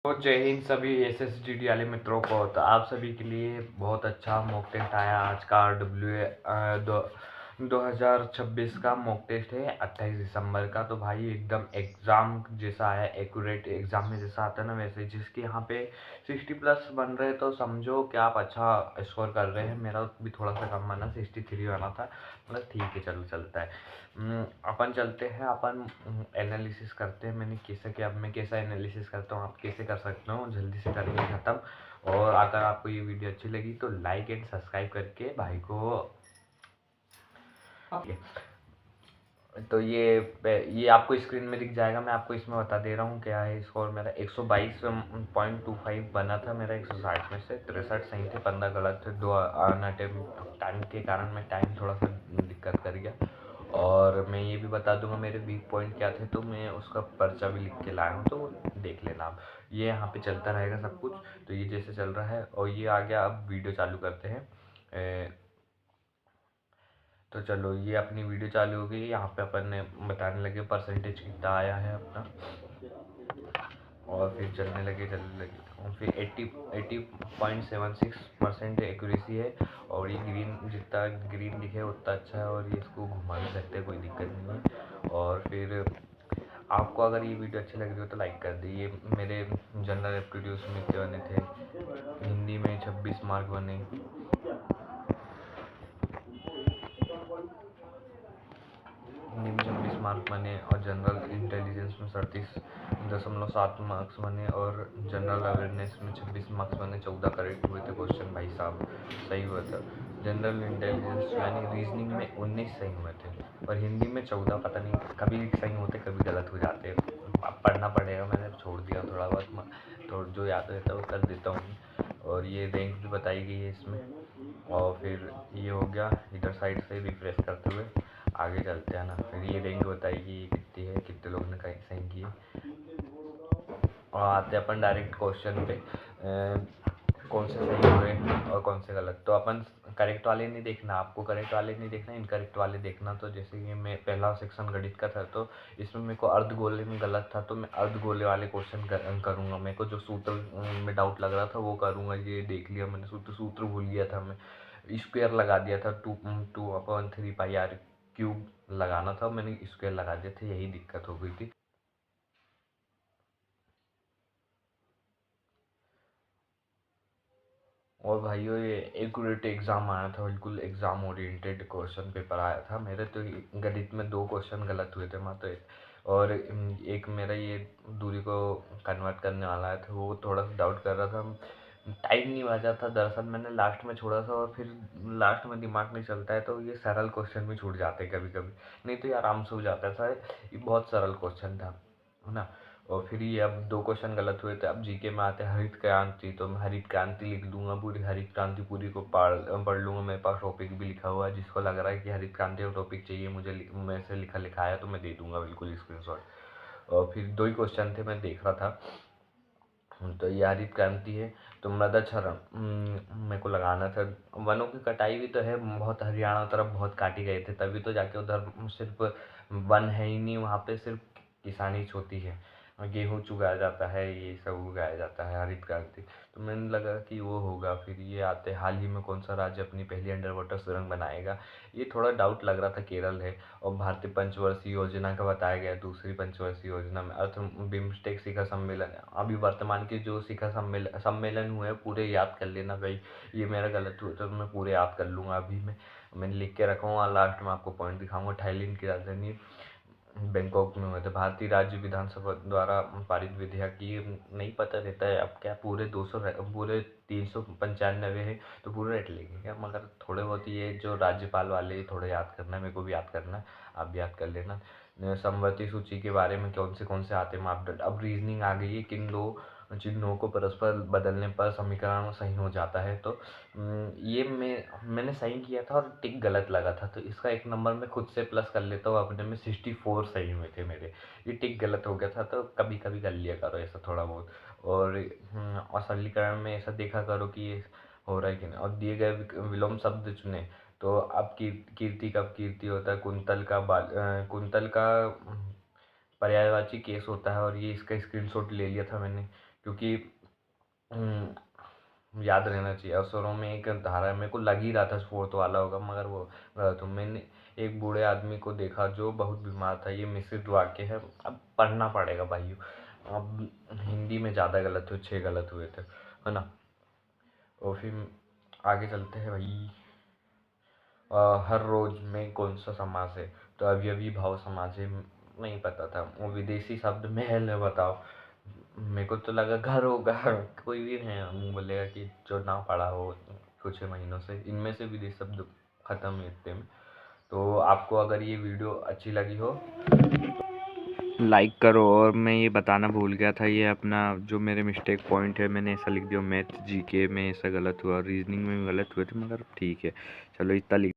तो जय हिंद सभी एसएसजीडी वाले मित्रों को। तो आप सभी के लिए बहुत अच्छा मॉक टेस्ट आया आज का। 2026 का मॉक टेस्ट है 28 दिसंबर का। तो भाई एकदम एग्ज़ाम जैसा आया, एक्यूरेट एग्ज़ाम में जैसा आता है ना वैसे। जिसके यहाँ पे 60 प्लस बन रहे तो समझो कि आप अच्छा स्कोर कर रहे हैं। मेरा भी थोड़ा सा कम बना, 63 बना था, मतलब ठीक है, चलो चलता है। अपन चलते हैं, अपन एनालिसिस करते हैं। मैंने कैसे किया, अब मैं कैसा एनालिसिस करता हूँ, आप कैसे कर सकते हो, जल्दी से करेंगे ख़त्म। और अगर आपको ये वीडियो अच्छी लगी तो लाइक एंड सब्सक्राइब करके भाई को। तो ये आपको स्क्रीन में दिख जाएगा। मैं आपको इसमें बता दे रहा हूँ क्या है स्कोर। मेरा 122.25 बना था मेरा 160 में से। 63 सही थे, 15 गलत थे। दो आना टाइम के कारण मैं टाइम थोड़ा सा दिक्कत कर गया। और मैं ये भी बता दूंगा मेरे वीक पॉइंट क्या थे, तो मैं उसका पर्चा भी लिख के लाया हूँ, तो देख लेना आप। ये यहाँ पे चलता रहेगा सब कुछ। तो ये जैसे चल रहा है और ये आ गया, अब वीडियो चालू करते हैं। तो चलो ये अपनी वीडियो चालू हो गई। यहाँ पे अपन ने बताने लगे परसेंटेज कितना आया है अपना, और फिर चलने लगे और फिर 80.76% एक्यूरेसी है। और ये ग्रीन, जितना ग्रीन दिखे उतना अच्छा है। और ये इसको घुमा भी सकते हैं, कोई दिक्कत नहीं है। और फिर आपको अगर ये वीडियो अच्छी लग रही हो तो लाइक कर दी। ये मेरे जनरल एप्टीट्यूड में इतने बने थे, हिंदी में 26 मार्क बने, हिंदी में 26 मार्क बने, और जनरल इंटेलिजेंस में 37.7 मार्क्स बने, और जनरल अवेयरनेस में 26 मार्क्स बने। 14 करेक्ट हुए थे क्वेश्चन, भाई साहब सही हुआ था। जनरल इंटेलिजेंस यानी रीजनिंग में 19 सही हुए थे, और हिंदी में 14। पता नहीं कभी सही होते कभी गलत हो जाते, अब पढ़ना पड़ेगा। मैंने छोड़ दिया थोड़ा बहुत, तो जो याद रहता है वो कर देता हूँ। और ये रैंक भी बताई गई है इसमें। और फिर ये हो गया, इधर साइड से रिफ्रेश करते हुए आगे चलते हैं ना। फिर ये रैंक बताएगी ये कितनी है, कितने लोगों ने कहीं सही किए। और आते हैं अपन डायरेक्ट क्वेश्चन पे, कौन से सही हुए और कौन से गलत। तो अपन करेक्ट वाले नहीं देखना, आपको करेक्ट वाले नहीं देखना, इनकरेक्ट वाले देखना। तो जैसे कि मैं पहला सेक्शन गणित का था, तो इसमें मेरे को अर्धगोले में गलत था, तो मैं अर्धगोले वाले क्वेश्चन करूँगा। मेरे को जो सूत्र में डाउट लग रहा था वो करूँगा। ये देख लिया मैंने, सूत्र भूल गया था मैं, स्क्वायर लगा दिया था। 2/3πr³ लगाना था, मैंने स्क्वायर लगा दिया था, यही दिक्कत हो गई थी। और भाइयों ये एक्यूरेट एग्ज़ाम आया था, बिल्कुल एग्ज़ाम ओरिएंटेड क्वेश्चन पेपर आया था मेरे। तो गणित में 2 क्वेश्चन गलत हुए थे मात्र। और एक मेरा ये दूरी को कन्वर्ट करने वाला है, तो वो थोड़ा सा डाउट कर रहा था, टाइम नहीं बचा था दरअसल। मैंने लास्ट में छोड़ा था, और फिर लास्ट में दिमाग नहीं चलता है, तो ये सरल क्वेश्चन भी छूट जाते हैं कभी कभी, नहीं तो ये आराम से हो जाता था। ये बहुत सरल क्वेश्चन था, है ना। और फिर ये अब 2 क्वेश्चन गलत हुए थे। अब जीके में आते हैं हरित क्रांति, तो मैं हरित क्रांति लिख दूंगा, पूरी हरित क्रांति पूरी को पढ़ लूँगा। मेरे पास टॉपिक भी लिखा हुआ है, जिसको लग रहा है कि हरित क्रांति का टॉपिक चाहिए मुझे, मेरे से लिखा आया तो मैं दे दूंगा बिल्कुल स्क्रीनशॉट। और फिर 2 ही क्वेश्चन थे, मैं देख रहा था। तो ये हरित क्रांति है, तो मृदा क्षरण मेरे को लगाना था। वनों की कटाई भी तो है बहुत, हरियाणा तरफ बहुत काटी गए थे, तभी तो जाके उधर सिर्फ वन है ही नहीं, वहाँ पे सिर्फ किसानी होती है, गेहूँ उगाया जाता है, ये सब उगाया जाता है, हरित क्रांति। तो मैंने लगा कि वो होगा। फिर ये आते हाल ही में कौन सा राज्य अपनी पहली अंडर वाटर सुरंग बनाएगा, ये थोड़ा डाउट लग रहा था, केरल है। और भारतीय पंचवर्षीय योजना का बताया गया, दूसरी पंचवर्षीय योजना में अर्थ बिम्स्टेक शिखर सम्मेलन। अभी वर्तमान के जो शिखर सम्मेलन हुए हैं पूरे याद कर लेना भाई। ये मेरा गलत हुआ तो मैं पूरे याद कर लूँगा। अभी मैंने लिख के रखा हूँ, और लास्ट में आपको पॉइंट दिखाऊंगा। थाईलैंड की राजधानी बैंकॉक में हुए थे। भारतीय राज्य विधानसभा द्वारा पारित विधेयक, ये नहीं पता रहता है अब क्या, पूरे 395 है, तो पूरे रट लेंगे क्या, मगर थोड़े बहुत ये जो राज्यपाल वाले थोड़े याद करना है, मेरे को भी याद करना है, आप भी याद कर लेना। समवर्ती सूची के बारे में कौन से आते मापदंड। अब रीजनिंग आ गई है, किन 2 चिन्हों को परस्पर बदलने पर समीकरण सही हो जाता है। तो ये मैंने सही किया था, और टिक गलत लगा था, तो इसका 1 नंबर मैं खुद से प्लस कर लेता हूँ अपने में। 64 सही हुए थे मेरे, ये टिक गलत हो गया था, तो कभी कभी कर लिया करो ऐसा थोड़ा बहुत। और सरलीकरण में ऐसा देखा करो कि ये हो रहा है कि नहीं। और दिए गए विलोम शब्द चुने, तो अब कीर्ति कब कीर्ति होता है, कुंतल का पर्यायवाची केस होता है। और ये इसका स्क्रीनशॉट ले लिया था मैंने, क्योंकि याद रहना चाहिए। अवसरों में एक धारा मेरे को लग ही रहा था फोर्थ वाला होगा, मगर वो गलत हो। मैंने एक बूढ़े आदमी को देखा जो बहुत बीमार था। ये मिश्रित वाक्य है, अब पढ़ना पड़ेगा भाइयों। अब हिंदी में ज़्यादा गलत हुए, 6 गलत हुए थे, है ना। और फिर आगे चलते हैं भाई। हर रोज में कौन सा समास है? तो अवयवी भाव समास है, नहीं पता था। वो विदेशी शब्द महल है, बताओ। मेरे को तो लगा घर होगा। कोई भी नहीं मुँह बोलेगा कि जो ना पढ़ा हो कुछ महीनों से। इनमें से विदेशी शब्द खत्म है इतने में। तो आपको अगर ये वीडियो अच्छी लगी हो लाइक करो। और मैं ये बताना भूल गया था, ये अपना जो मेरे मिस्टेक पॉइंट है मैंने ऐसा लिख दिया, मैथ जीके में ऐसा गलत हुआ, रीजनिंग में भी गलत हुए थे, मगर ठीक है, चलो इतना लिख